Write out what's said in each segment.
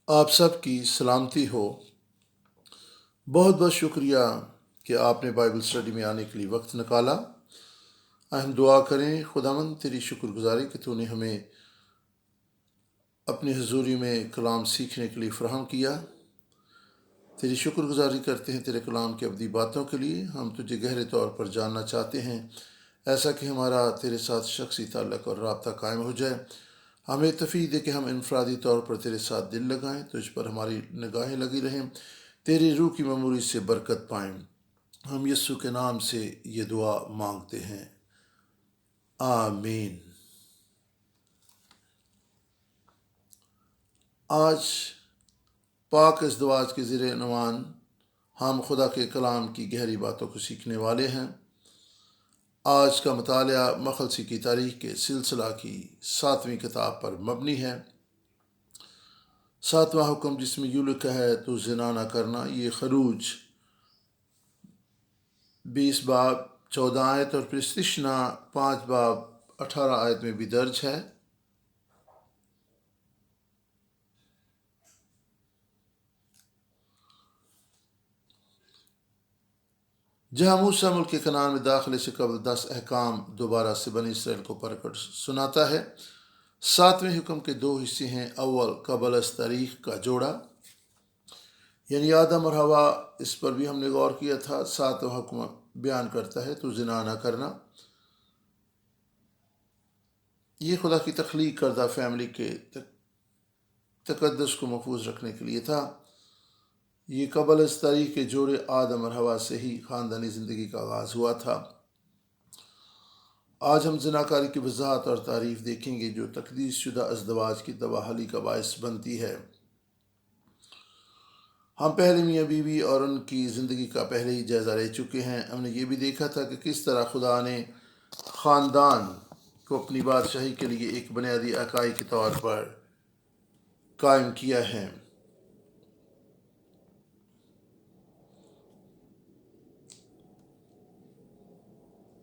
آپ سب کی سلامتی ہو۔ بہت بہت شکریہ کہ آپ نے بائبل اسٹڈی میں آنے کے لیے وقت نکالا۔ ہم دعا کریں، خداوند تیری شکر گزاری کہ تو نے ہمیں اپنی حضوری میں کلام سیکھنے کے لیے فراہم کیا۔ تیری شکر گزاری کرتے ہیں تیرے کلام کی ابدی باتوں کے لیے۔ ہم تجھے گہرے طور پر جاننا چاہتے ہیں، ایسا کہ ہمارا تیرے ساتھ شخصی تعلق اور رابطہ قائم ہو جائے۔ ہمیں توفیق دے کہ ہم انفرادی طور پر تیرے ساتھ دل لگائیں، تجھ پر ہماری نگاہیں لگی رہیں، تیری روح کی معموری سے برکت پائیں۔ ہم یسوع کے نام سے یہ دعا مانگتے ہیں، آمین۔ آج پاک ازدواج کے زیر عنوان ہم خدا کے کلام کی گہری باتوں کو سیکھنے والے ہیں۔ آج کا مطالعہ مخلصی کی تاریخ کے سلسلہ کی 7ویں کتاب پر مبنی ہے۔ 7واں حکم جس میں یوں لکھا ہے تو زنا نہ کرنا، یہ خروج 20 باب 14 آیت اور پھر استثنا 5 باب 18 آیت میں بھی درج ہے۔ جہاں موسیٰ ملک کنعان میں داخلے سے قبل 10 احکام دوبارہ سے بنی اسرائیل کو پڑھ کر سناتا ہے۔ 7ویں حکم کے 2 حصے ہیں۔ اول قبل از تاریخ کا جوڑا، یعنی آدم اور حوا، اس پر بھی ہم نے غور کیا تھا۔ 7واں حکم بیان کرتا ہے تو زنا نہ کرنا۔ یہ خدا کی تخلیق کردہ فیملی کے تقدس کو محفوظ رکھنے کے لیے تھا۔ یہ قبل از تاریخ کے جوڑے آدم اور حوا سے ہی خاندانی زندگی کا آغاز ہوا تھا۔ آج ہم زناکاری کی وضاحت اور تعریف دیکھیں گے جو تقدیس شدہ ازدواج کی تباہی کا باعث بنتی ہے۔ ہم پہلے میاں بیوی اور ان کی زندگی کا پہلے ہی جائزہ لے چکے ہیں۔ ہم نے یہ بھی دیکھا تھا کہ کس طرح خدا نے خاندان کو اپنی بادشاہی کے لیے ایک بنیادی اکائی کے طور پر قائم کیا ہے۔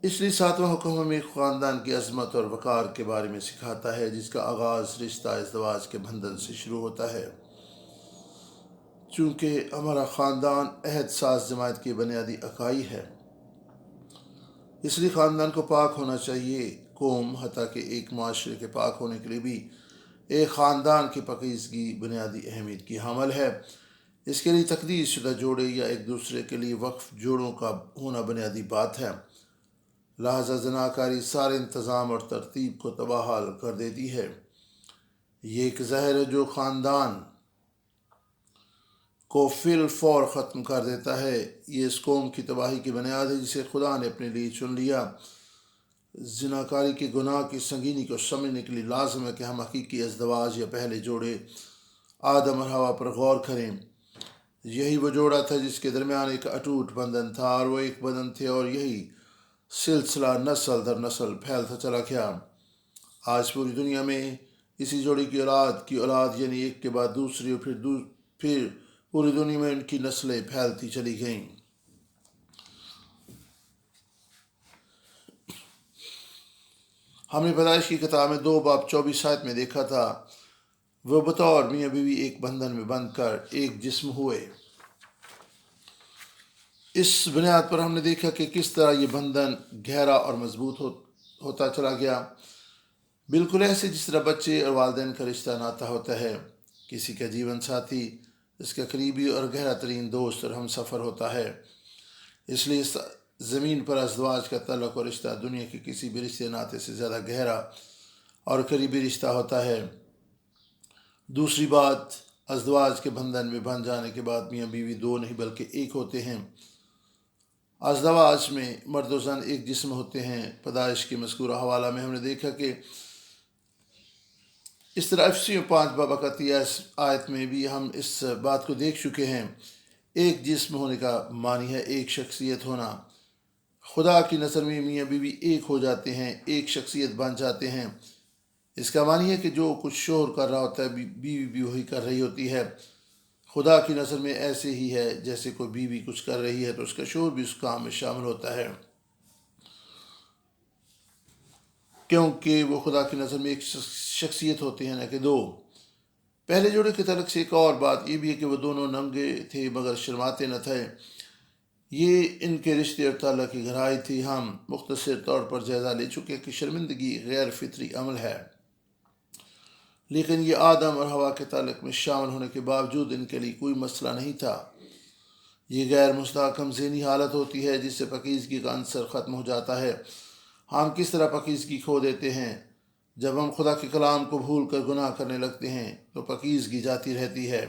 اس لیے 7واں حکم ہمیں خاندان کی عظمت اور وقار کے بارے میں سکھاتا ہے، جس کا آغاز رشتہ ازدواج کے بندھن سے شروع ہوتا ہے۔ چونکہ ہمارا خاندان عہد ساز جماعت کی بنیادی اکائی ہے، اس لیے خاندان کو پاک ہونا چاہیے۔ قوم، حتیٰ کہ ایک معاشرے کے پاک ہونے کے لیے بھی ایک خاندان کی پاکیزگی بنیادی اہمیت کی حامل ہے۔ اس کے لیے تقدیس شدہ جوڑے یا ایک دوسرے کے لیے وقف جوڑوں کا ہونا بنیادی بات ہے۔ لہذا زناکاری سارے انتظام اور ترتیب کو تباہ کر دیتی ہے۔ یہ ایک زہر ہے جو خاندان کو فی الفور ختم کر دیتا ہے۔ یہ اس قوم کی تباہی کی بنیاد ہے جسے خدا نے اپنے لیے چن لیا۔ زناکاری کے گناہ کی سنگینی کو سمجھنے کے لیے لازم ہے کہ ہم حقیقی ازدواج یا پہلے جوڑے آدم اور حوا پر غور کریں۔ یہی وہ جوڑا تھا جس کے درمیان ایک اٹوٹ بندھن تھا، اور وہ ایک بدن تھے، اور یہی سلسلہ نسل در نسل پھیلتا چلا گیا۔ آج پوری دنیا میں اسی جوڑے کی اولاد یعنی ایک کے بعد دوسری، اور پھر پوری دنیا میں ان کی نسلیں پھیلتی چلی گئیں۔ ہم نے پیدائش کی کتاب میں 2 باب 24 آیت میں دیکھا تھا، وہ بطور میاں بیوی ایک بندھن میں بندھ کر ایک جسم ہوئے۔ اس بنیاد پر ہم نے دیکھا کہ کس طرح یہ بندھن گہرا اور مضبوط ہوتا چلا گیا، بالکل ایسے جس طرح بچے اور والدین کا رشتہ ناطہ ہوتا ہے۔ کسی کا جیون ساتھی اس کا قریبی اور گہرا ترین دوست اور ہم سفر ہوتا ہے۔ اس لیے زمین پر ازدواج کا تعلق اور رشتہ دنیا کے کسی بھی رشتے ناطے سے زیادہ گہرا اور قریبی رشتہ ہوتا ہے۔ دوسری بات، ازدواج کے بندھن میں بندھ جانے کے بعد میاں بیوی 2 نہیں بلکہ ایک ہوتے ہیں۔ ازدواج میں مرد و زن ایک جسم ہوتے ہیں۔ پیدائش کے مذکورہ حوالہ میں ہم نے دیکھا کہ اس طرح افسیوں 5 باب 31 آیت میں بھی ہم اس بات کو دیکھ چکے ہیں۔ ایک جسم ہونے کا معنی ہے ایک شخصیت ہونا۔ خدا کی نظر میں میاں بیوی ایک ہو جاتے ہیں، ایک شخصیت بن جاتے ہیں۔ اس کا معنی ہے کہ جو کچھ شوہر کر رہا ہوتا ہے بیوی بھی وہی کر رہی ہوتی ہے۔ خدا کی نظر میں ایسے ہی ہے، جیسے کوئی بیوی کچھ کر رہی ہے تو اس کا شوہر بھی اس کام میں شامل ہوتا ہے، کیونکہ وہ خدا کی نظر میں ایک شخصیت ہوتے ہیں، نہ کہ 2۔ پہلے جوڑے کے تعلق سے ایک اور بات یہ بھی ہے کہ وہ دونوں ننگے تھے مگر شرماتے نہ تھے۔ یہ ان کے رشتے اور تعلق کی گہرائی تھی۔ ہم مختصر طور پر جائزہ لے چکے کہ شرمندگی غیر فطری عمل ہے، لیکن یہ آدم اور حوا کے تعلق میں شامل ہونے کے باوجود ان کے لیے کوئی مسئلہ نہیں تھا۔ یہ غیر مستحکم ذہنی حالت ہوتی ہے جس سے پاکیزگی کا عنصر ختم ہو جاتا ہے۔ ہم کس طرح پاکیزگی کھو دیتے ہیں؟ جب ہم خدا کے کلام کو بھول کر گناہ کرنے لگتے ہیں تو پاکیزگی جاتی رہتی ہے۔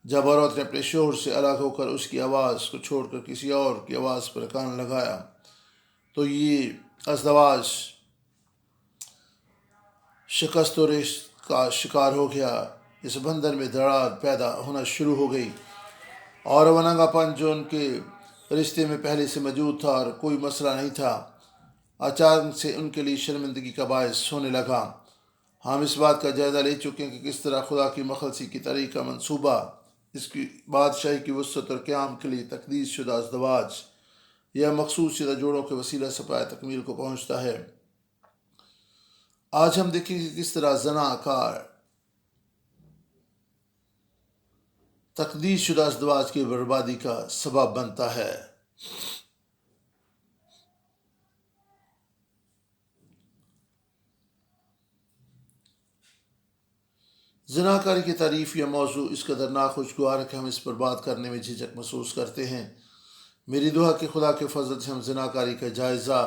جب عورت نے اپنے شوہر سے الگ ہو کر اس کی آواز کو چھوڑ کر کسی اور کی آواز پر کان لگایا تو یہ ازدواج شکست و ریش کا شکار ہو گیا۔ اس بندھن میں دراڑ پیدا ہونا شروع ہو گئی، اور وہ ننگا پن جو ان کے رشتے میں پہلے سے موجود تھا اور کوئی مسئلہ نہیں تھا، اچانک سے ان کے لیے شرمندگی کا باعث ہونے لگا۔ ہم اس بات کا جائزہ لے چکے ہیں کہ کس طرح خدا کی مخلصی کی تاریخ کا منصوبہ اس کی بادشاہی کی وسعت اور قیام کے لیے تقدیس شدہ ازدواج یا مخصوص شدہ جوڑوں کے وسیلہ سے پائے تکمیل کو پہنچتا ہے۔ آج ہم دیکھیں کہ کس طرح زنا کار تقدیس شدہ ازدواج کی بربادی کا سبب بنتا ہے۔ زناکاری کی تعریف یا موضوع اس قدر ناخوشگوار ہے کہ ہم اس پر بات کرنے میں جھجک محسوس کرتے ہیں۔ میری دعا کہ خدا کے فضل سے ہم زناکاری کا جائزہ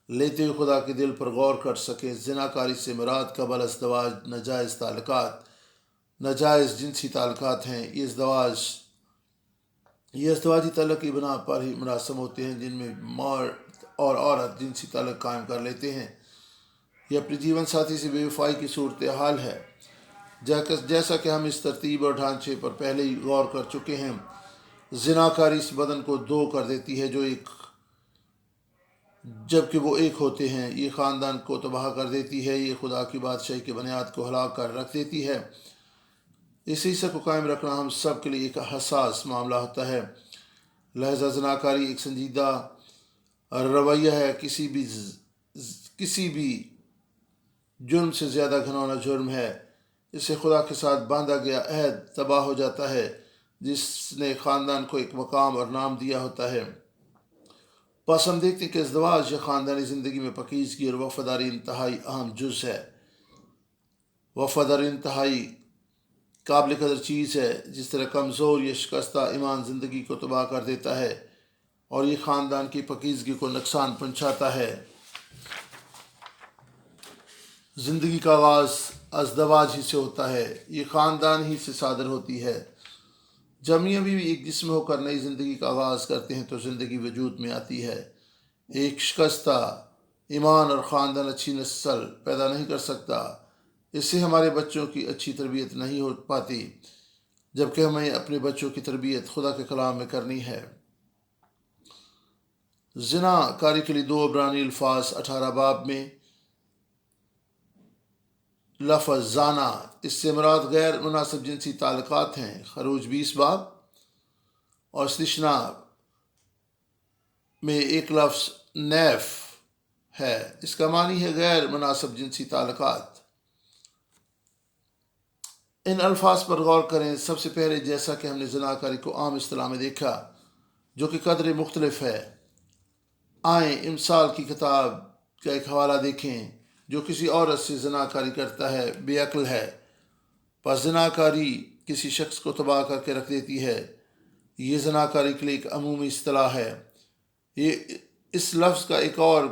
لیتے ہوئے خدا کے دل پر غور کر سکیں۔ زناکاری سے مراد قبل ازدواج ناجائز تعلقات، ناجائز جنسی تعلقات ہیں۔ یہ ازدواجی تعلق کی بنا پر ہی مراسم ہوتے ہیں جن میں مرد اور عورت جنسی تعلق قائم کر لیتے ہیں۔ یہ اپنے جیون ساتھی سے بے وفائی کی صورتحال ہے۔ جیسا کہ ہم اس ترتیب اور ڈھانچے پر پہلے ہی غور کر چکے ہیں، زناکاری اس بدن کو دو کر دیتی ہے جبکہ وہ ایک ہوتے ہیں۔ یہ خاندان کو تباہ کر دیتی ہے، یہ خدا کی بادشاہی کی بنیاد کو ہلا کر رکھ دیتی ہے۔ اس حصے کو قائم رکھنا ہم سب کے لیے ایک حساس معاملہ ہوتا ہے۔ لہذا زناکاری ایک سنجیدہ رویہ ہے۔ کسی بھی جرم سے زیادہ گھناؤنا جرم ہے۔ اس سے خدا کے ساتھ باندھا گیا عہد تباہ ہو جاتا ہے جس نے خاندان کو ایک مقام اور نام دیا ہوتا ہے۔ بس ہم دیکھتے ہیں کہ ازدواج یا خاندانی زندگی میں پاکیزگی اور وفاداری انتہائی اہم جز ہے۔ وفاداری انتہائی قابل قدر چیز ہے۔ جس طرح کمزور یا شکستہ ایمان زندگی کو تباہ کر دیتا ہے اور یہ خاندان کی پاکیزگی کو نقصان پہنچاتا ہے۔ زندگی کا آغاز ازدواج ہی سے ہوتا ہے، یہ خاندان ہی سے صادر ہوتی ہے۔ جب میاں بیوی ایک جسم ہو کر نئی زندگی کا آغاز کرتے ہیں تو زندگی وجود میں آتی ہے۔ ایک شکستہ ایمان اور خاندان اچھی نسل پیدا نہیں کر سکتا۔ اس سے ہمارے بچوں کی اچھی تربیت نہیں ہو پاتی، جبکہ ہمیں اپنے بچوں کی تربیت خدا کے کلام میں کرنی ہے۔ زنا کاری کے لیے 2 عبرانی الفاظ 18 باب میں لفظ زانا، اس سے مراد غیر مناسب جنسی تعلقات ہیں۔ خروج 20 باب اور استثنا میں ایک لفظ نیف ہے، اس کا معنی ہے غیر مناسب جنسی تعلقات۔ ان الفاظ پر غور کریں۔ سب سے پہلے جیسا کہ ہم نے زناکاری کو عام اصطلاح میں دیکھا جو کہ قدر مختلف ہے، آئیں امثال کی کتاب کا ایک حوالہ دیکھیں۔ جو کسی عورت سے زناکاری کرتا ہے بے عقل ہے۔ پس زناکاری کسی شخص کو تباہ کر کے رکھ دیتی ہے۔ یہ زناکاری کے لیے ایک عمومی اصطلاح ہے۔ یہ اس لفظ کا ایک اور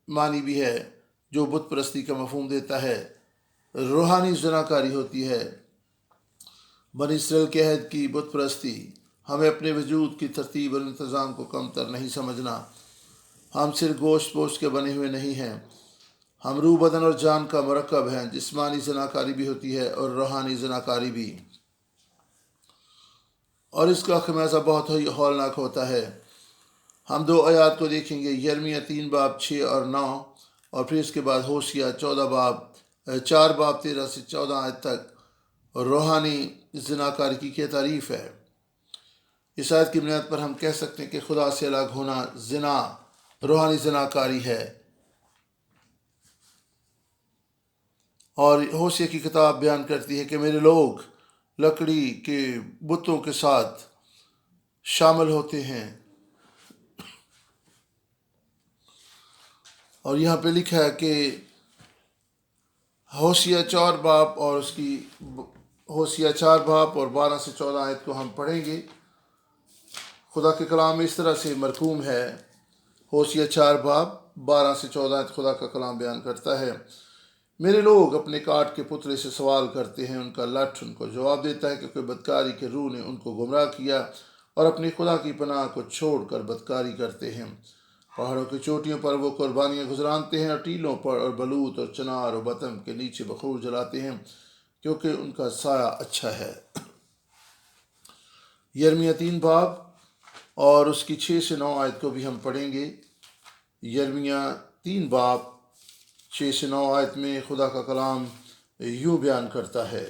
معنی بھی ہے جو بت پرستی کا مفہوم دیتا ہے۔ روحانی زناکاری ہوتی ہے۔ بنی اسرائیل کے عہد کی بت پرستی۔ ہمیں اپنے وجود کی ترتیب اور انتظام کو کمتر نہیں سمجھنا۔ ہم صرف گوشت پوشت کے بنے ہوئے نہیں ہیں، ہم روح بدن اور جان کا مرکب ہیں۔ جسمانی زناکاری بھی ہوتی ہے اور روحانی زناکاری بھی، اور اس کا خمیازہ بہت ہی ہولناک ہوتا ہے۔ ہم 2 آیات کو دیکھیں گے، یرمیہ 3 باب 6 اور 9، اور پھر اس کے بعد ہوشیہ 4 باب 13 سے 14 آیت تک روحانی زناکاری کی کیا تعریف ہے۔ اس آیت کی بنیاد پر ہم کہہ سکتے ہیں کہ خدا سے الگ ہونا زنا روحانی زناکاری ہے۔ اور ہوشیہ کی کتاب بیان کرتی ہے کہ میرے لوگ لکڑی کے بتوں کے ساتھ شامل ہوتے ہیں۔ اور یہاں پہ لکھا ہے کہ ہوشیہ 4 باب اور اس کی ہوشیہ 4 باب اور 12 سے 14 آیت کو ہم پڑھیں گے۔ خدا کے کلام اس طرح سے مرقوم ہے۔ ہوشیہ 4 باب 12 سے 14 آیت خدا کا کلام بیان کرتا ہے، میرے لوگ اپنے کاٹ کے پتلے سے سوال کرتے ہیں، ان کا لٹ ان کو جواب دیتا ہے، کیونکہ بدکاری کے روح نے ان کو گمراہ کیا اور اپنی خدا کی پناہ کو چھوڑ کر بدکاری کرتے ہیں۔ پہاڑوں کی چوٹیوں پر وہ قربانیاں گزرانتے ہیں، اور ٹیلوں پر اور بلوت اور چنار اور بتم کے نیچے بخور جلاتے ہیں، کیونکہ ان کا سایہ اچھا ہے۔ یرمیہ 3 باب اور اس کی 6 سے 9 آیت کو بھی ہم پڑھیں گے۔ یرمیہ 3 باب 6 سے 9 آیت میں خدا کا کلام یوں بیان کرتا ہے،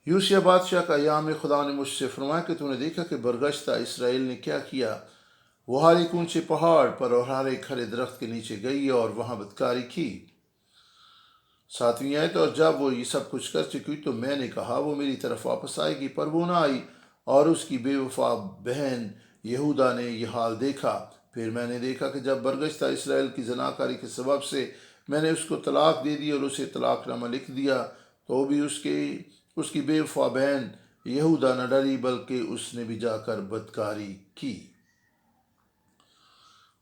یوشیا بادشاہ کا ایام میں خدا نے مجھ سے فرمایا کہ تو نے دیکھا کہ برگشتہ اسرائیل نے کیا کیا۔ وہ ہر ایک اونچے پہاڑ پر اور ہر ایک ہرے درخت کے نیچے گئی اور وہاں بدکاری کی۔ 7ویں آیت، اور جب وہ یہ سب کچھ کر چکی تو میں نے کہا وہ میری طرف واپس آئے گی، پر وہ نہ آئی، اور اس کی بے وفا بہن یہودا نے یہ حال دیکھا۔ پھر میں نے دیکھا کہ جب برگشتہ اسرائیل کی زناکاری کے سبب سے میں نے اس کو طلاق دے دی اور اسے طلاق نامہ لکھ دیا، تو بھی اس کی بے وفا بہن یہودا نہ ڈری، بلکہ اس نے بھی جا کر بدکاری کی۔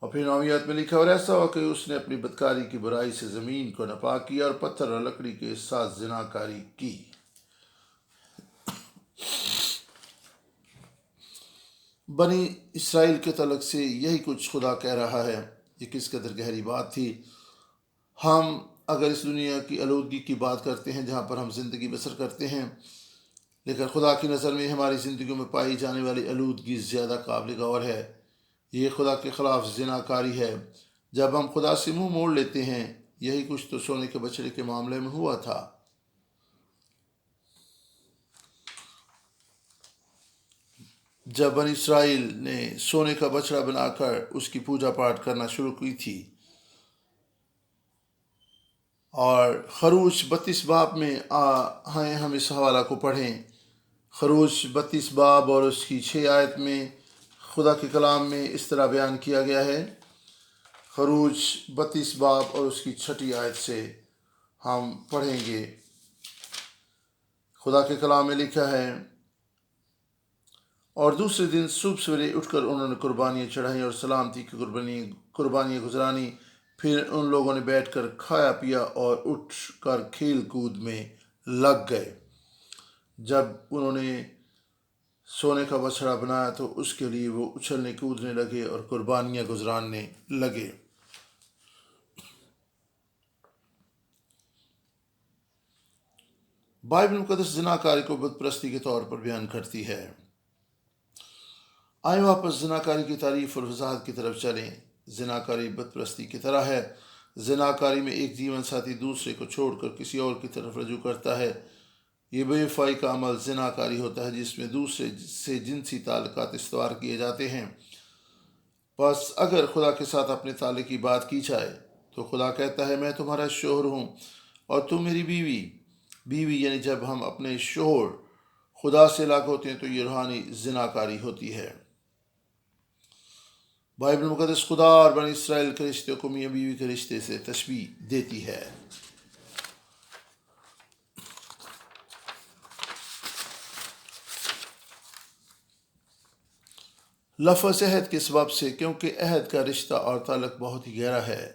اور پھر 9ویں آیت میں لکھا، اور ایسا ہوا کہ اس نے اپنی بدکاری کی برائی سے زمین کو ناپاک کیا اور پتھر اور لکڑی کے ساتھ زناکاری کی۔ بنی اسرائیل کے تعلق سے یہی کچھ خدا کہہ رہا ہے۔ یہ کس قدر گہری بات تھی۔ ہم اگر اس دنیا کی آلودگی کی بات کرتے ہیں جہاں پر ہم زندگی بسر کرتے ہیں، لیکن خدا کی نظر میں ہماری زندگیوں میں پائی جانے والی آلودگی زیادہ قابل غور ہے۔ یہ خدا کے خلاف زناکاری ہے۔ جب ہم خدا سے منہ موڑ لیتے ہیں، یہی کچھ تو سونے کے بچڑے کے معاملے میں ہوا تھا۔ جب بنی اسرائیل نے سونے کا بچڑا بنا کر اس کی پوجا پاٹ کرنا شروع کی تھی، اور خروج 32 باب میں ہم اس حوالہ کو پڑھیں۔ خروج 32 باب اور اس کی 6 آیت میں خدا کے کلام میں اس طرح بیان کیا گیا ہے۔ خروج 32 باب اور اس کی 6 آیت سے ہم پڑھیں گے۔ خدا کے کلام میں لکھا ہے، اور دوسرے دن صبح سویرے اٹھ کر انہوں نے قربانیاں چڑھائیں اور سلامتی کی قربانیاں گزرانی۔ پھر ان لوگوں نے بیٹھ کر کھایا پیا اور اٹھ کر کھیل کود میں لگ گئے۔ جب انہوں نے سونے کا بچڑا بنایا تو اس کے لیے وہ اچھلنے کودنے لگے اور قربانیاں گزارنے لگے۔ بائبل مقدس زناکاری کو بت پرستی کے طور پر بیان کرتی ہے۔ آئیں واپس زناکاری کی تعریف اور وضاحت کی طرف چلیں۔ زناکاری بت پرستی کی طرح ہے۔ زناکاری میں ایک جیون ساتھی دوسرے کو چھوڑ کر کسی اور کی طرف رجوع کرتا ہے۔ یہ بے وفائی کا عمل زناکاری ہوتا ہے، جس میں دوسرے سے جنسی تعلقات استوار کیے جاتے ہیں۔ بس اگر خدا کے ساتھ اپنے تعلق کی بات کی جائے تو خدا کہتا ہے، میں تمہارا شوہر ہوں اور تم میری بیوی یعنی جب ہم اپنے شوہر خدا سے الگ ہوتے ہیں تو یہ روحانی زناکاری ہوتی ہے۔ بائبل مقدس خدا اور بنی اسرائیل کے رشتے کو میاں بیوی کے رشتے سے تشبیہ دیتی ہے۔ لفظ عہد کے سبب سے، کیونکہ عہد کا رشتہ اور تعلق بہت ہی گہرا ہے۔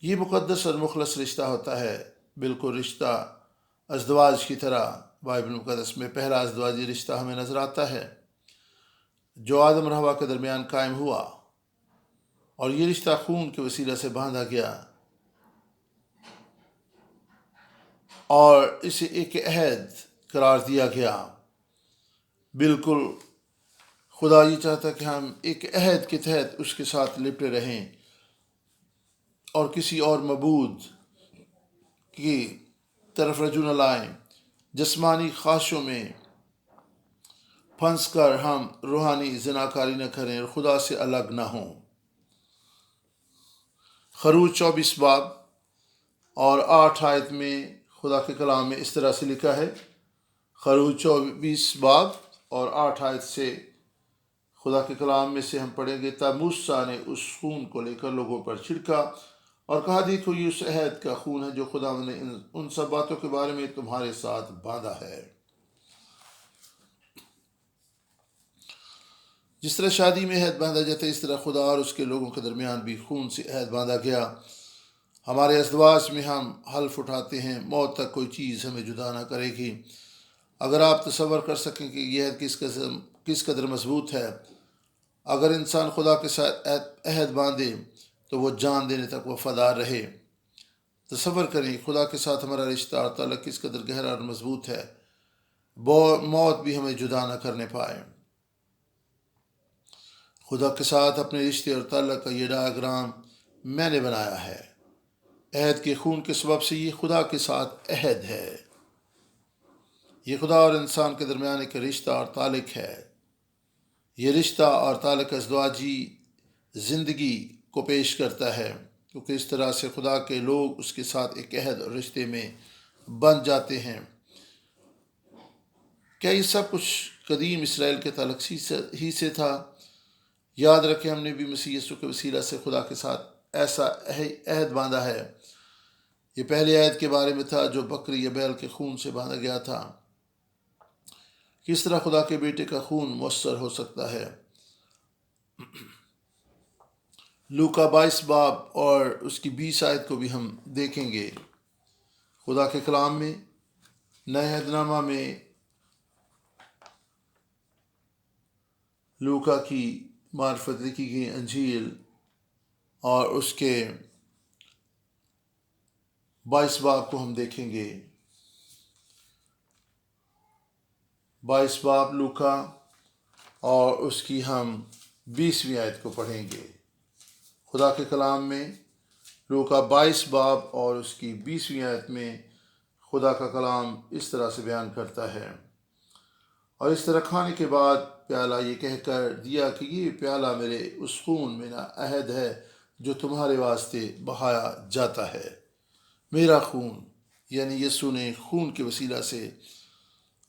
یہ مقدس اور مخلص رشتہ ہوتا ہے، بالکل رشتہ ازدواج کی طرح۔ بائبل مقدس میں پہلا ازدواجی رشتہ ہمیں نظر آتا ہے جو آدم اور حوا کے درمیان قائم ہوا، اور یہ رشتہ خون کے وسیلہ سے باندھا گیا اور اسے ایک عہد قرار دیا گیا۔ بالکل خدا یہ چاہتا کہ ہم ایک عہد کے تحت اس کے ساتھ لپٹے رہیں اور کسی اور معبود کی طرف رجوع نہ لائیں۔ جسمانی خواہشوں میں پھنس کر ہم روحانی زناکاری نہ کریں اور خدا سے الگ نہ ہوں۔ خروج 24 باب اور 8 آیت میں خدا کے کلام میں اس طرح سے لکھا ہے، خروج 24 باب اور 8 آیت سے خدا کے کلام میں سے ہم پڑھیں گے۔ تب موسیٰ نے اس خون کو لے کر لوگوں پر چھڑکا اور کہا، دیکھو یہ اس عہد کا خون ہے جو خدا نے ان سب باتوں کے بارے میں تمہارے ساتھ باندھا ہے۔ جس طرح شادی میں عہد باندھا جاتا ہے، اس طرح خدا اور اس کے لوگوں کے درمیان بھی خون سے عہد باندھا گیا۔ ہمارے ازدواج میں ہم حلف اٹھاتے ہیں، موت تک کوئی چیز ہمیں جدا نہ کرے گی۔ اگر آپ تصور کر سکیں کہ یہ عہد کس قدر مضبوط ہے، اگر انسان خدا کے ساتھ عہد باندھے تو وہ جان دینے تک وفادار رہے۔ تصور کریں خدا کے ساتھ ہمارا رشتہ اور تعلق کس قدر گہرا اور مضبوط ہے، موت بھی ہمیں جدا نہ کرنے پائے۔ خدا کے ساتھ اپنے رشتے اور تعلق کا یہ ڈایاگرام میں نے بنایا ہے۔ عہد کے خون کے سبب سے یہ خدا کے ساتھ عہد ہے۔ یہ خدا اور انسان کے درمیان ایک رشتہ اور تعلق ہے۔ یہ رشتہ اور تعلق ازدواجی زندگی کو پیش کرتا ہے، کیونکہ اس طرح سے خدا کے لوگ اس کے ساتھ ایک عہد اور رشتے میں بن جاتے ہیں۔ کیا یہ سب کچھ قدیم اسرائیل کے تعلق ہی سے تھا؟ یاد رکھیں، ہم نے بھی مسیح یسوع کے وسیلہ سے خدا کے ساتھ ایسا عہد باندھا ہے۔ یہ پہلے عہد کے بارے میں تھا جو بکری یا بیل کے خون سے باندھا گیا تھا۔ کس طرح خدا کے بیٹے کا خون مؤثر ہو سکتا ہے؟ لوکا 22 باب اور اس کی 20 آیت کو بھی ہم دیکھیں گے۔ خدا کے کلام میں نئے عہد نامہ میں لوکا کی معرفت لکھی گئی انجیل اور اس کے 22 باب کو ہم دیکھیں گے۔ 22 باب لوکا اور اس کی ہم 20ویں آیت کو پڑھیں گے۔ خدا کے کلام میں لوکا 22 باب اور اس کی 20ویں آیت میں خدا کا کلام اس طرح سے بیان کرتا ہے، اور اس طرح کھانے کے بعد پیالہ یہ کہہ کر دیا کہ یہ پیالہ میرے اس خون میں عہد ہے جو تمہارے واسطے بہایا جاتا ہے۔ میرا خون، یعنی یسوع نے خون کے وسیلہ سے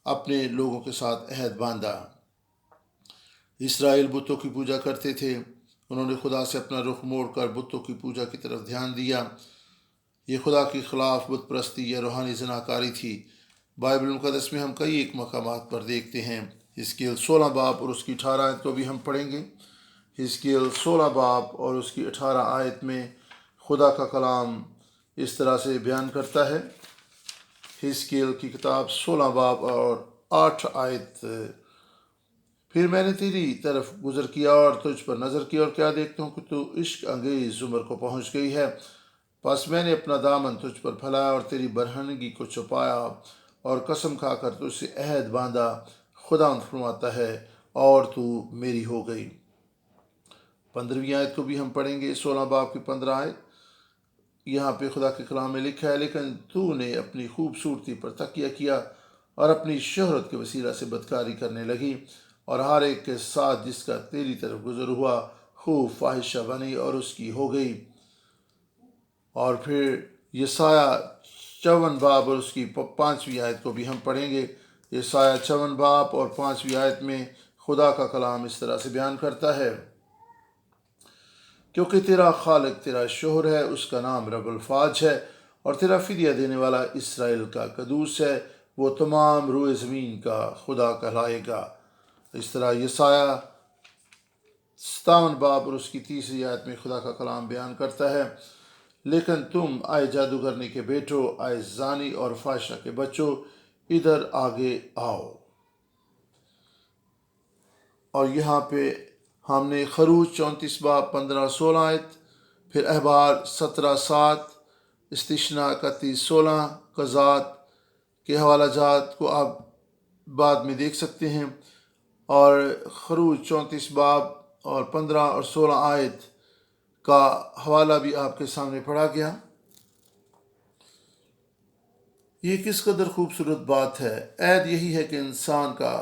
اپنے لوگوں کے ساتھ عہد باندھا۔ اسرائیل بتوں کی پوجا کرتے تھے، انہوں نے خدا سے اپنا رخ موڑ کر بتوں کی پوجا کی طرف دھیان دیا۔ یہ خدا کے خلاف بت پرستی یا روحانی زناکاری تھی۔ بائبل مقدس میں ہم کئی ایک مقامات پر دیکھتے ہیں۔ حزقیل 16 باب اور اس کی 18 آیت کو بھی ہم پڑھیں گے۔ حزقیل 16 باب اور اس کی 18 آیت میں خدا کا کلام اس طرح سے بیان کرتا ہے۔ حزقیل کی کتاب 16 باب اور 8 آیت، پھر میں نے تیری طرف گزر کیا اور تجھ پر نظر کی، اور کیا دیکھتا ہوں کہ تو عشق انگیز عمر کو پہنچ گئی ہے۔ پس میں نے اپنا دامن تجھ پر پھیلایا اور تیری برہنگی کو چھپایا اور قسم کھا کر تجھ سے عہد باندھا، خداوند فرماتا ہے، اور تو میری ہو گئی۔ 15ویں آیت کو بھی ہم پڑھیں گے، 16 باب کی 15 آیت۔ یہاں پہ خدا کے کلام میں لکھا ہے، لیکن تو نے اپنی خوبصورتی پر تکیہ کیا اور اپنی شہرت کے وسیلہ سے بدکاری کرنے لگی، اور ہر ایک کے ساتھ جس کا تیری طرف گزر ہوا خوب فاحشہ بنی اور اس کی ہو گئی۔ اور پھر یسایہ 54 باب اور اس کی 5ویں آیت کو بھی ہم پڑھیں گے۔ یسایہ 54 باب اور 5ویں آیت میں خدا کا کلام اس طرح سے بیان کرتا ہے، کیونکہ تیرا خالق تیرا شوہر ہے، اس کا نام رب الفاج ہے، اور تیرا فدیہ دینے والا اسرائیل کا قدوس ہے، وہ تمام روئے زمین کا خدا کہلائے گا۔ اس طرح یسایہ 57 باب اور اس کی 30 آیت میں خدا کا کلام بیان کرتا ہے، لیکن تم آئے جادوگرنی کے بیٹو، آئے زانی اور فاحشہ کے بچوں، ادھر آگے آؤ۔ اور یہاں پہ ہم نے خروج 34 باب 15-16 آیت، پھر احبار 17-7، استثنا 31-16، قضات کے حوالہ جات کو آپ بعد میں دیکھ سکتے ہیں، اور خروج 34 باب اور 15 اور 16 آیت کا حوالہ بھی آپ کے سامنے پڑھا گیا۔ یہ کس قدر خوبصورت بات ہے۔ عہد یہی ہے کہ انسان کا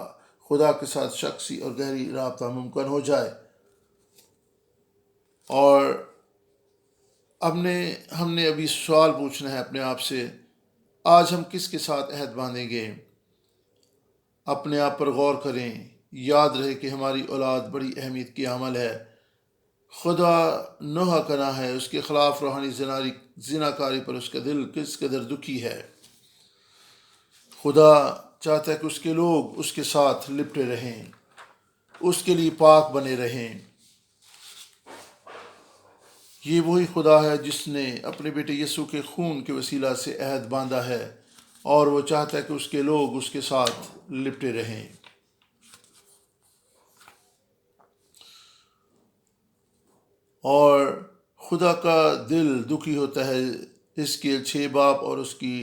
خدا کے ساتھ شخصی اور گہری رابطہ ممکن ہو جائے، اور ہم نے ابھی سوال پوچھنا ہے اپنے آپ سے، آج ہم کس کے ساتھ عہد باندھیں گے؟ اپنے آپ پر غور کریں، یاد رہے کہ ہماری اولاد بڑی اہمیت کی عمل ہے۔ خدا نوح کا نہ ہے، اس کے خلاف روحانی زناکاری پر اس کا دل کس قدر دکھی ہے۔ خدا چاہتا ہے کہ اس کے لوگ اس کے ساتھ لپٹے رہیں، اس کے لیے پاک بنے رہیں۔ یہ وہی خدا ہے جس نے اپنے بیٹے یسوع کے خون کے وسیلہ سے عہد باندھا ہے، اور وہ چاہتا ہے کہ اس کے لوگ اس کے ساتھ لپٹے رہیں۔ اور خدا کا دل دکھی ہوتا ہے۔ حزقیل 6 باب اور اس کی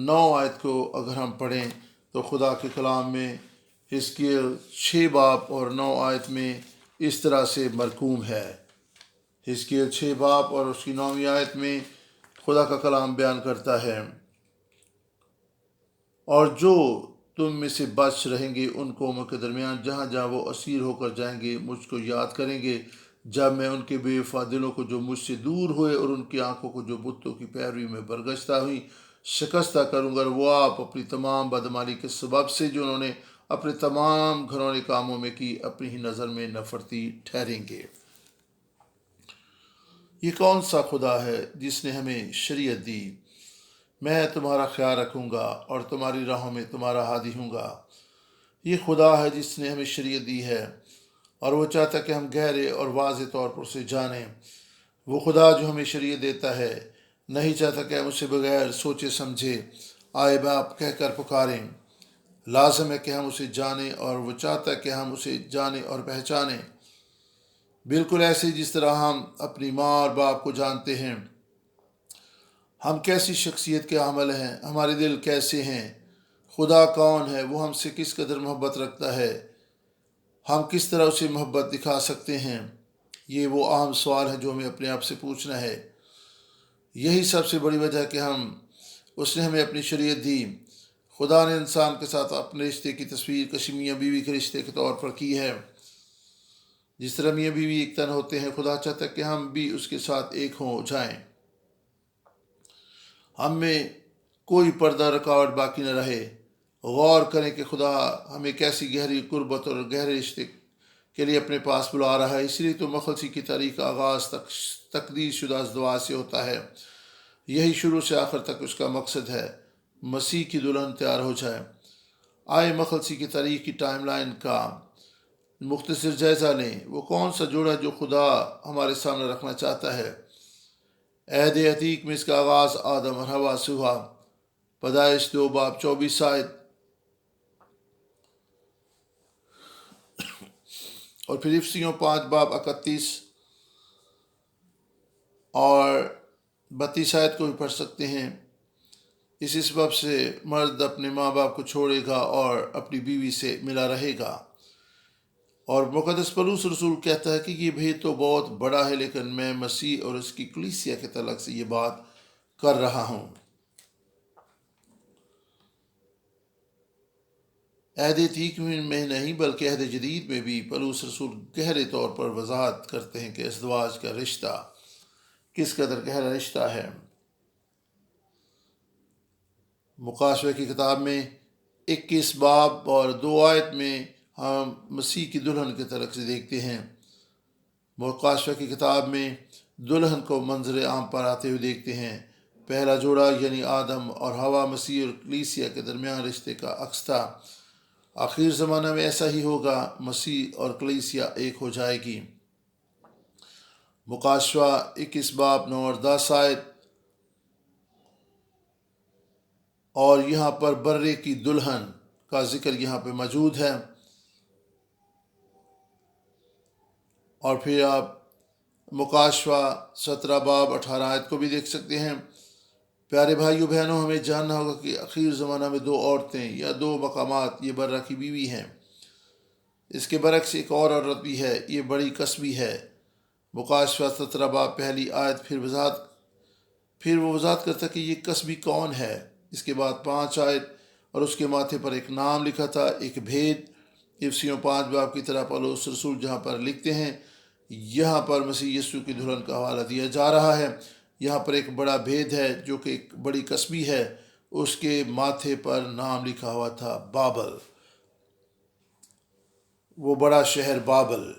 9 آیت کو اگر ہم پڑھیں تو خدا کے کلام میں حزقیل 6 باب اور 9 آیت میں اس طرح سے مرقوم ہے۔ حزقیل 6 باب اور اس کی 9ویں آیت میں خدا کا کلام بیان کرتا ہے، اور جو تم میں سے بچ رہیں گے ان قوموں کے درمیان جہاں جہاں وہ اسیر ہو کر جائیں گے مجھ کو یاد کریں گے، جب میں ان کے بے وفا دلوں کو جو مجھ سے دور ہوئے اور ان کی آنکھوں کو جو بتوں کی پیروی میں برگشتہ ہوئی شکستہ کروں گا، اور وہ آپ اپنی تمام بدعمالی کے سبب سے جو انہوں نے اپنے تمام گھرونے کاموں میں کی اپنی ہی نظر میں نفرتی ٹھہریں گے۔ یہ کون سا خدا ہے جس نے ہمیں شریعت دی؟ میں تمہارا خیال رکھوں گا اور تمہاری راہوں میں تمہارا ہادی ہوں گا۔ یہ خدا ہے جس نے ہمیں شریعت دی ہے، اور وہ چاہتا ہے کہ ہم گہرے اور واضح طور پر اسے جانیں۔ وہ خدا جو ہمیں شریعت دیتا ہے نہیں چاہتا کہ ہم اسے بغیر سوچے سمجھے آئے باپ کہہ کر پکاریں۔ لازم ہے کہ ہم اسے جانیں، اور وہ چاہتا ہے کہ ہم اسے جانیں اور پہچانیں، بالکل ایسے جس طرح ہم اپنی ماں اور باپ کو جانتے ہیں۔ ہم کیسی شخصیت کے حامل ہیں، ہمارے دل کیسے ہیں، خدا کون ہے، وہ ہم سے کس قدر محبت رکھتا ہے، ہم کس طرح اسے محبت دکھا سکتے ہیں۔ یہ وہ اہم سوال ہے جو ہمیں اپنے آپ سے پوچھنا ہے۔ یہی سب سے بڑی وجہ ہے کہ اس نے ہمیں اپنی شریعت دی۔ خدا نے انسان کے ساتھ اپنے رشتے کی تصویر کشی میاں بیوی کے رشتے کے طور پر کی ہے۔ جس طرح میاں بیوی ایک تن ہوتے ہیں، خدا چاہتا ہے کہ ہم بھی اس کے ساتھ ایک ہو جائیں، ہم میں کوئی پردہ رکاوٹ باقی نہ رہے۔ غور کریں کہ خدا ہمیں کیسی گہری قربت اور گہرے رشتے کے لیے اپنے پاس بلا رہا ہے۔ اس لیے تو مخلصی کی تاریخ کا آغاز تقدیر شدہ ازدواج سے ہوتا ہے۔ یہی شروع سے آخر تک اس کا مقصد ہے، مسیح کی دلہن تیار ہو جائے۔ آئے مخلصی کی تاریخ کی ٹائم لائن کا مختصر جائزہ لیں۔ وہ کون سا جوڑا جو خدا ہمارے سامنے رکھنا چاہتا ہے؟ عہد عتیق میں اس کا آغاز آدم اور حوا سے ہوا۔ پیدائش 2 باب 24 آیت، اور پھر افسیوں 5 باب 31 اور 32 آیت کو بھی پڑھ سکتے ہیں۔ اس سبب سے مرد اپنے ماں باپ کو چھوڑے گا اور اپنی بیوی سے ملا رہے گا۔ اور مقدس پولس رسول کہتا ہے کہ یہ بھید تو بہت بڑا ہے، لیکن میں مسیح اور اس کی کلیسیا کے تعلق سے یہ بات کر رہا ہوں۔ عہد عتیق میں نہیں بلکہ عہد جدید میں بھی پولس رسول گہرے طور پر وضاحت کرتے ہیں کہ ازدواج کا رشتہ کس قدر گہرا رشتہ ہے۔ مکاشوہ کی کتاب میں 21 باب اور 2 آیت میں ہم مسیح کی دلہن کے طرف سے دیکھتے ہیں۔ مکاشوہ کی کتاب میں دلہن کو منظر عام پر آتے ہوئے دیکھتے ہیں۔ پہلا جوڑا یعنی آدم اور حوا مسیح اور کلیسیا کے درمیان رشتے کا عکس تھا۔ آخر زمانہ میں ایسا ہی ہوگا، مسیح اور کلیسیا ایک ہو جائے گی۔ مکاشوہ 21 باب 9 اور 10 آیت، اور یہاں پر برے کی دلہن کا ذکر یہاں پہ موجود ہے۔ اور پھر آپ مکاشوہ 17 باب 18 آیت کو بھی دیکھ سکتے ہیں۔ پیارے بھائیو بہنوں، ہمیں جاننا ہوگا کہ اخیر زمانہ میں 2 عورتیں یا 2 مقامات یہ برہ کی بیوی ہیں۔ اس کے برعکس ایک اور عورت بھی ہے، یہ بڑی قصبی ہے۔ مکاشوہ 17 باب پہلی آیت پھر وہ وضاحت کرتا ہے کہ یہ قصبی کون ہے۔ اس کے بعد 5 آیت، اور اس کے ماتھے پر ایک نام لکھا تھا، ایک بھید۔ افسیوں 5 باب کی طرح پولس رسول جہاں پر لکھتے ہیں، یہاں پر مسیح یسوع کی دلہن کا حوالہ دیا جا رہا ہے۔ یہاں پر ایک بڑا بھید ہے جو کہ ایک بڑی کسبی ہے، اس کے ماتھے پر نام لکھا ہوا تھا بابل، وہ بڑا شہر بابل،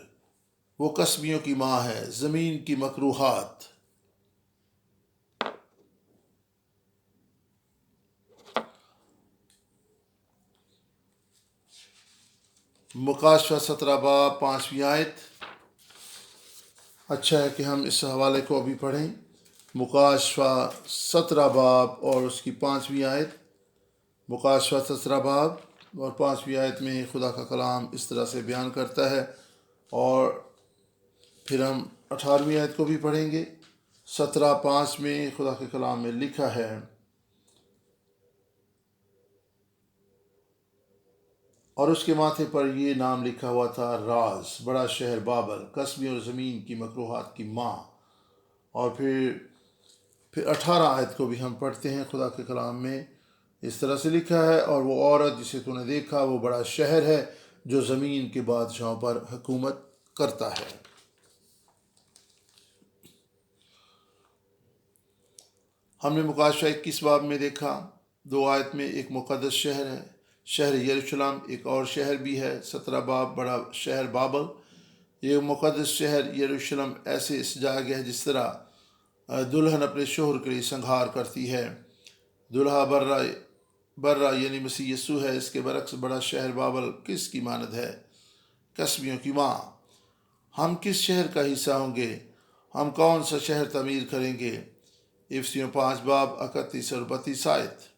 وہ کسبیوں کی ماں ہے، زمین کی مکروہات۔ مکاشفہ 17 باب 5ویں آیت۔ اچھا ہے کہ ہم اس حوالے کو ابھی پڑھیں۔ مکاشفہ 17 باب اور اس کی 5ویں آیت۔ مکاشفہ 17 باب اور 5ویں آیت میں خدا کا کلام اس طرح سے بیان کرتا ہے، اور پھر ہم 18ویں آیت کو بھی پڑھیں گے۔ 17:5 میں خدا کے کلام میں لکھا ہے، اور اس کے ماتھے پر یہ نام لکھا ہوا تھا راز، بڑا شہر بابل، قصبے اور زمین کی مکروہات کی ماں۔ اور پھر 18 آیت کو بھی ہم پڑھتے ہیں۔ خدا کے کلام میں اس طرح سے لکھا ہے، اور وہ عورت جسے تو نے دیکھا وہ بڑا شہر ہے جو زمین کے بادشاہوں پر حکومت کرتا ہے۔ ہم نے مکاشفہ 21 باب میں دیکھا، 2 آیت میں ایک مقدس شہر ہے، شہر یروشلم۔ ایک اور شہر بھی ہے 17 باب، بڑا شہر بابل۔ یہ مقدس شہر یروشلم ایسے سجایا گیا ہے جس طرح دلہن اپنے شوہر کے لیے سنگھار کرتی ہے۔ دلہا برہ یعنی مسیح یسوع ہے۔ اس کے برعکس بڑا شہر بابل کس کی مانند ہے؟ کسبیوں کی ماں۔ ہم کس شہر کا حصہ ہوں گے؟ ہم کون سا شہر تعمیر کریں گے؟ افسیوں 5 باب 31 اور 32 آیت۔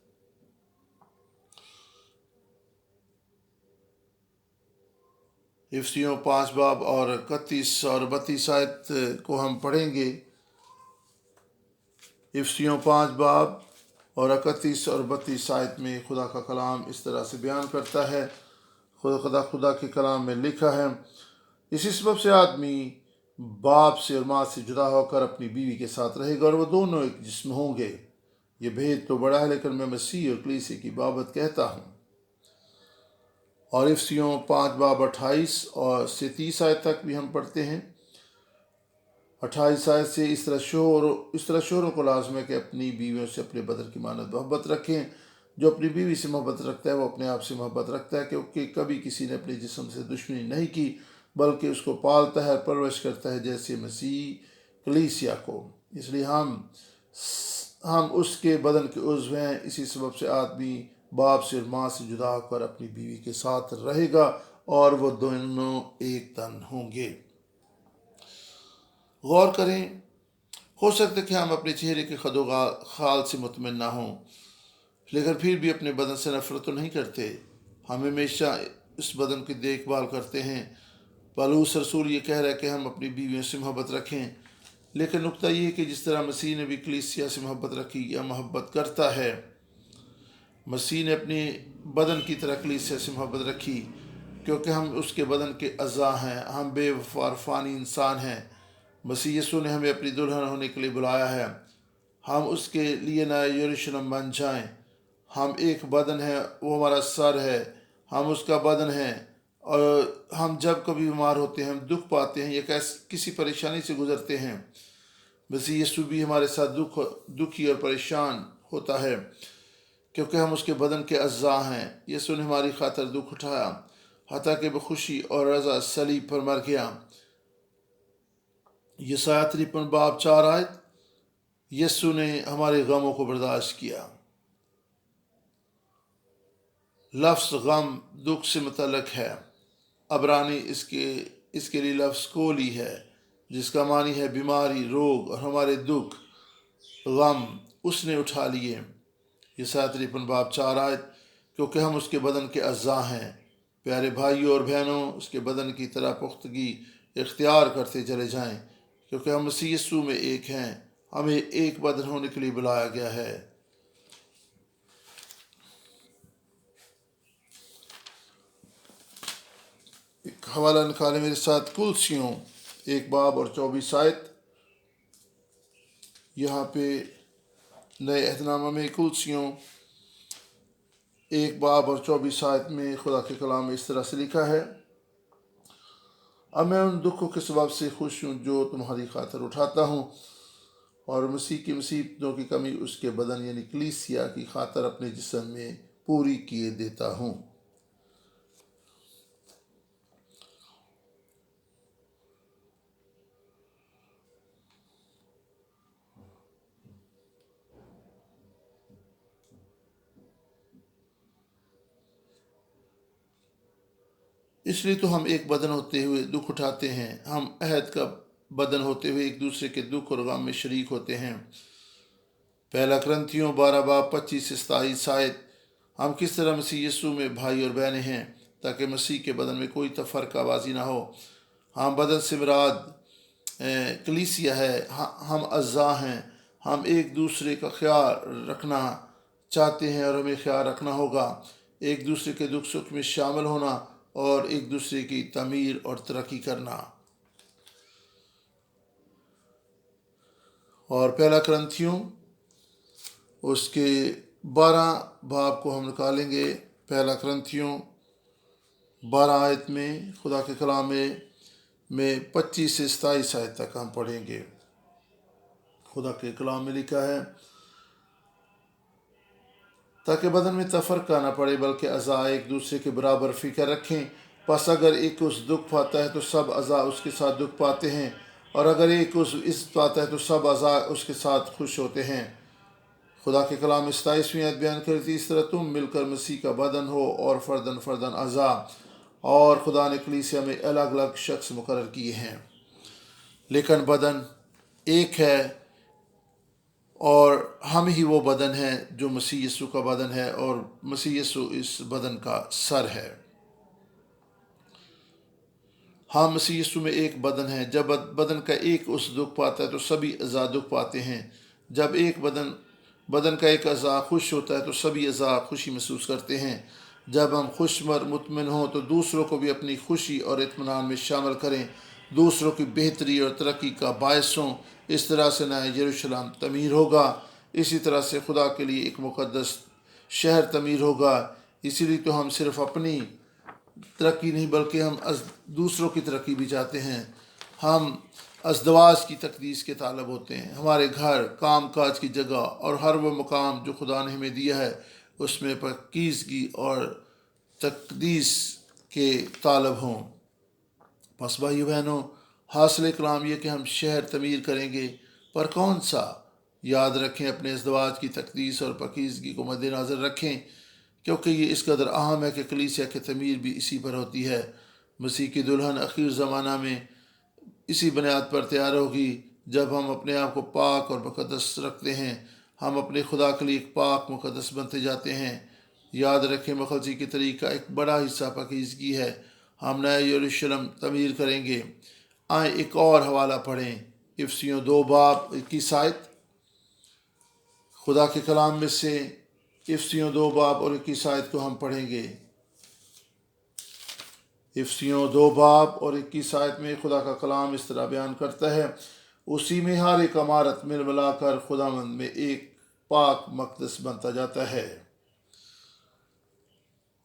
افسیوں 5 باب اور 31 اور 32 آیت کو ہم پڑھیں گے۔ افسیوں 5 باب اور 31 اور 32 آیت میں خدا کا کلام اس طرح سے بیان کرتا ہے، خدا کے کلام میں لکھا ہے، اسی سبب سے آدمی باپ سے اور ماں سے جدا ہو کر اپنی بیوی کے ساتھ رہے گا، اور وہ دونوں ایک جسم ہوں گے۔ یہ بھید تو بڑا ہے، لیکن میں مسیح اور کلیسے کی بابت کہتا ہوں۔ اور افسیوں 5 باب 28 اور سے 30 آیت تک بھی ہم پڑھتے ہیں۔ 28 آیت سے، اس طرح شوہروں کو لازم ہے کہ اپنی بیویوں سے اپنے بدن کی مانند محبت رکھیں۔ جو اپنی بیوی سے محبت رکھتا ہے وہ اپنے آپ سے محبت رکھتا ہے، کیونکہ کبھی کسی نے اپنے جسم سے دشمنی نہیں کی، بلکہ اس کو پالتا ہے اور پرورش کرتا ہے، جیسے مسیح کلیسیا کو۔ اس لیے ہم اس کے بدن کے عضو ہیں۔ اسی سبب سے آدمی باپ سے اور ماں سے جدا ہو کر اپنی بیوی کے ساتھ رہے گا، اور وہ دونوں ایک تن ہوں گے۔ غور کریں، ہو سکتا ہے کہ ہم اپنے چہرے کے خد و خال سے مطمئن نہ ہوں، لیکن پھر بھی اپنے بدن سے نفرت تو نہیں کرتے۔ ہم ہمیشہ اس بدن کی دیکھ بھال کرتے ہیں۔ پولس رسول یہ کہہ رہا ہے کہ ہم اپنی بیویوں سے محبت رکھیں، لیکن نقطہ یہ ہے کہ جس طرح مسیح نے بھی کلیسیا سے محبت رکھی یا محبت کرتا ہے، مسیح نے اپنی بدن کی طرح کلیسیا سے محبت رکھی، کیونکہ ہم اس کے بدن کے اعضاء ہیں۔ ہم بے وفا اور فانی انسان ہیں۔ مسیح یسوع نے ہمیں اپنی دلہن ہونے کے لیے بلایا ہے۔ ہم اس کے لیے نیا یروشلم بن جائیں۔ ہم ایک بدن ہیں، وہ ہمارا سر ہے، ہم اس کا بدن ہیں، اور ہم جب کبھی بیمار ہوتے ہیں، ہم دکھ پاتے ہیں یا کسی پریشانی سے گزرتے ہیں، مسیح یسوع بھی ہمارے ساتھ دکھی اور پریشان ہوتا ہے، کیونکہ ہم اس کے بدن کے اعضاء ہیں۔ یسوع نے ہماری خاطر دکھ اٹھایا، حتیٰ کہ بخوشی اور رضا صلیب پر مر گیا۔ یسایہ 53 باب 4 آیت۔ یسوع نے ہمارے غموں کو برداشت کیا۔ لفظ غم دکھ سے متعلق ہے۔ عبرانی اس کے لیے لفظ کولی ہے، جس کا معنی ہے بیماری، روگ، اور ہمارے دکھ، غم اس نے اٹھا لیے۔ یسایہ 53 باب 4 آیت۔ کیونکہ ہم اس کے بدن کے اعضاء ہیں۔ پیارے بھائیوں اور بہنوں، اس کے بدن کی طرح پختگی اختیار کرتے چلے جائیں، کیونکہ ہم مسیح یسوع میں ایک ہیں۔ ہمیں ایک بدن ہونے کے لیے بلایا گیا ہے۔ ایک حوالہ نکالے میرے ساتھ، کلسیوں 1 باب اور 24 آیت۔ یہاں پہ نئے عہد نامہ میں کلسیوں 1 باب اور 24 آیت میں خدا کے کلام میں اس طرح سے لکھا ہے، اب میں ان دکھوں کے سبب سے خوش ہوں جو تمہاری خاطر اٹھاتا ہوں، اور مسیح کی مصیبتوں کی کمی اس کے بدن یعنی کلیسیا کی خاطر اپنے جسم میں پوری کیے دیتا ہوں۔ اس لیے تو ہم ایک بدن ہوتے ہوئے دکھ اٹھاتے ہیں، ہم عہد کا بدن ہوتے ہوئے ایک دوسرے کے دکھ اور غم میں شریک ہوتے ہیں۔ پہلا کرنتھیوں 12:25-27 آیت۔ ہم کس طرح مسیح یسوع میں بھائی اور بہنیں ہیں تاکہ مسیح کے بدن میں کوئی تفرقہ بازی نہ ہو۔ ہم بدن سے مراد کلیسیا ہے، ہم اعضاء ہیں، ہم ایک دوسرے کا خیال رکھنا چاہتے ہیں اور ہمیں خیال رکھنا ہوگا، ایک دوسرے کے دکھ سکھ میں شامل ہونا اور ایک دوسرے کی تعمیر اور ترقی کرنا۔ اور پہلا کرنتھیوں اس کے 12 باب کو ہم نکالیں گے۔ پہلا کرنتھیوں 12 آیت میں خدا کے کلام میں 25 سے 27 آیت تک ہم پڑھیں گے۔ خدا کے کلام میں لکھا ہے، تاکہ بدن میں تفرقہ نہ پڑے بلکہ اعضاء ایک دوسرے کے برابر فکر رکھیں۔ پس اگر ایک عضو دکھ پاتا ہے تو سب اعضاء اس کے ساتھ دکھ پاتے ہیں، اور اگر ایک عضو عزت پاتا ہے تو سب اعضاء اس کے ساتھ خوش ہوتے ہیں۔ خدا کے کلام 27ویں آیت بیان کرتی، اس طرح تم مل کر مسیح کا بدن ہو اور فردن فردن اعضاء، اور خدا نے کلیسیا میں الگ الگ شخص مقرر کیے ہیں، لیکن بدن ایک ہے، اور ہم ہی وہ بدن ہیں جو مسیح یسوع کا بدن ہے، اور مسیح یسوع اس بدن کا سر ہے۔ ہم مسیح یسوع میں ایک بدن ہیں۔ جب بدن کا ایک عضو دکھ پاتا ہے تو سبھی اعضاء دکھ پاتے ہیں۔ جب ایک بدن کا ایک اعضاء خوش ہوتا ہے تو سبھی اعضاء خوشی محسوس کرتے ہیں۔ جب ہم خوش مطمئن ہوں تو دوسروں کو بھی اپنی خوشی اور اطمینان میں شامل کریں، دوسروں کی بہتری اور ترقی کا باعث ہوں۔ اس طرح سے نیا یروشلم تعمیر ہوگا، اسی طرح سے خدا کے لیے ایک مقدس شہر تعمیر ہوگا۔ اسی لیے تو ہم صرف اپنی ترقی نہیں بلکہ ہم دوسروں کی ترقی بھی چاہتے ہیں۔ ہم ازدواج کی تقدیس کے طالب ہوتے ہیں، ہمارے گھر، کام کاج کی جگہ اور ہر وہ مقام جو خدا نے ہمیں دیا ہے اس میں پاکیزگی اور تقدیس کے طالب ہوں۔ بس بھائیو بہنوں، حاصل کلام یہ کہ ہم شہر تعمیر کریں گے، پر کون سا؟ یاد رکھیں، اپنے ازدواج کی تقدیس اور پاکیزگی کو مد نظر رکھیں، کیونکہ یہ اس قدر اہم ہے کہ کلیسیا کی تعمیر بھی اسی پر ہوتی ہے۔ مسیح کی دلہن اخیر زمانہ میں اسی بنیاد پر تیار ہوگی۔ جب ہم اپنے آپ کو پاک اور مقدس رکھتے ہیں، ہم اپنے خدا کے لیے ایک پاک مقدس بنتے جاتے ہیں۔ یاد رکھیں، مخلصی کی طریقہ ایک بڑا حصہ پاکیزگی ہے۔ ہم نیا یروشلم تعمیر کریں گے۔ آئیں ایک اور حوالہ پڑھیں، افسیوں 2:21 آیت۔ خدا کے کلام میں سے افسیوں 2:21 آیت کو ہم پڑھیں گے۔ افسیوں 2:21 آیت میں خدا کا کلام اس طرح بیان کرتا ہے، اسی میں ہر ایک عمارت مل ملا کر خداوند میں ایک پاک مقدس بنتا جاتا ہے۔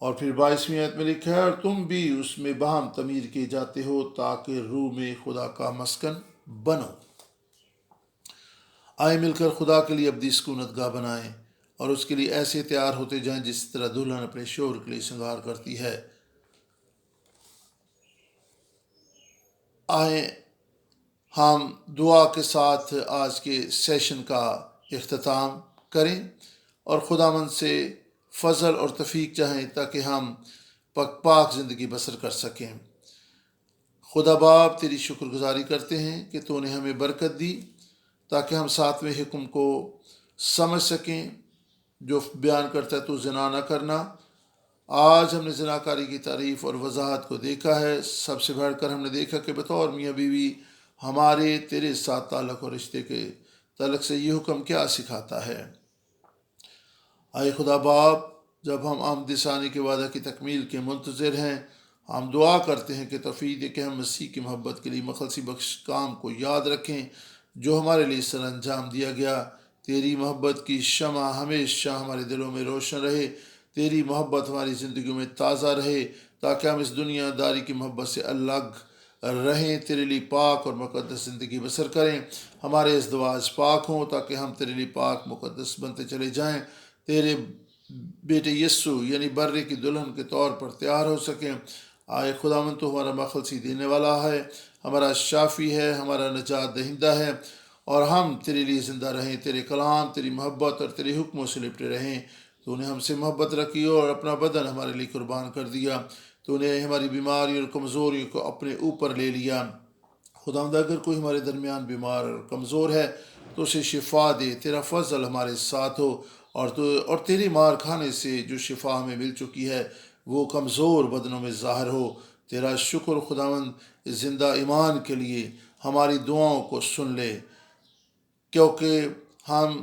اور پھر 22ویں آیت میں لکھا ہے، اور تم بھی اس میں باہم تعمیر کیے جاتے ہو تاکہ روح میں خدا کا مسکن بنو۔ آئے مل کر خدا کے لیے ابدی سکونت گاہ بنائیں اور اس کے لیے ایسے تیار ہوتے جائیں جس طرح دلہن اپنے شوہر کے لیے سنگار کرتی ہے۔ آئیں ہم دعا کے ساتھ آج کے سیشن کا اختتام کریں اور خداوند سے فضل اور توفیق چاہیں تاکہ ہم پاک زندگی بسر کر سکیں۔ خدا باپ، تیری شکر گزاری کرتے ہیں کہ تو نے ہمیں برکت دی تاکہ ہم 7ویں حکم کو سمجھ سکیں جو بیان کرتا ہے تو زنا نہ کرنا۔ آج ہم نے زناکاری کی تعریف اور وضاحت کو دیکھا ہے۔ سب سے بڑھ کر ہم نے دیکھا کہ بطور میاں بیوی ہمارے تیرے ساتھ تعلق اور رشتے کے تعلق سے یہ حکم کیا سکھاتا ہے۔ اے خدا باپ، جب ہم آمد ثانی کے وعدہ کی تکمیل کے منتظر ہیں، ہم دعا کرتے ہیں کہ توفیق دے کہ ہم مسیح کی محبت کے لیے مخلصی بخش کام کو یاد رکھیں جو ہمارے لیے سر انجام دیا گیا۔ تیری محبت کی شمع ہمیشہ ہمارے دلوں میں روشن رہے، تیری محبت ہماری زندگیوں میں تازہ رہے تاکہ ہم اس دنیا داری کی محبت سے الگ رہیں، تیرے لیے پاک اور مقدس زندگی بسر کریں۔ ہمارے ازدواج پاک ہوں تاکہ ہم تیرے لیے پاک مقدس بنتے چلے جائیں، تیرے بیٹے یسوع یعنی برے کی دلہن کے طور پر تیار ہو سکیں۔ آئے خداوند، تو ہمارا مخلصی دینے والا ہے، ہمارا شافی ہے، ہمارا نجات دہندہ ہے، اور ہم تیرے لیے زندہ رہیں، تیرے کلام، تیری محبت اور تیرے حکموں سے لپٹے رہیں۔ تو نے ہم سے محبت رکھی اور اپنا بدن ہمارے لیے قربان کر دیا۔ تو نے ہماری بیماری اور کمزوری کو اپنے اوپر لے لیا۔ خداوند، اگر کوئی ہمارے درمیان بیمار اور کمزور ہے تو اسے شفا دے، تیرا فضل ہمارے ساتھ ہو، اور تیری مار کھانے سے جو شفا ہمیں مل چکی ہے وہ کمزور بدنوں میں ظاہر ہو۔ تیرا شکر خداوند، زندہ ایمان کے لیے ہماری دعاؤں کو سن لے، کیونکہ ہم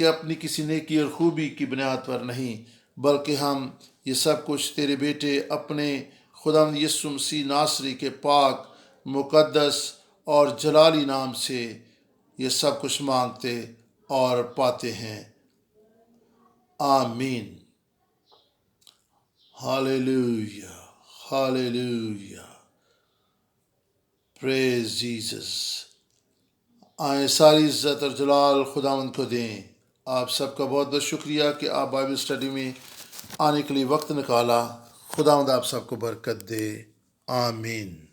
اپنی کسی نیکی اور خوبی کی بنیاد پر نہیں، بلکہ ہم یہ سب کچھ تیرے بیٹے اپنے خداوند یسوع مسیح ناصری کے پاک، مقدس اور جلالی نام سے یہ سب کچھ مانگتے اور پاتے ہیں۔ آمین۔ ہاللیلویا، ہاللیلویا، پریز جیسس۔ آئیں ساری عزت اور جلال خداوند کو دیں۔ آپ سب کا بہت بہت شکریہ کہ آپ بائبل اسٹڈی میں آنے کے لیے وقت نکالا۔ خداوند آپ سب کو برکت دے۔ آمین۔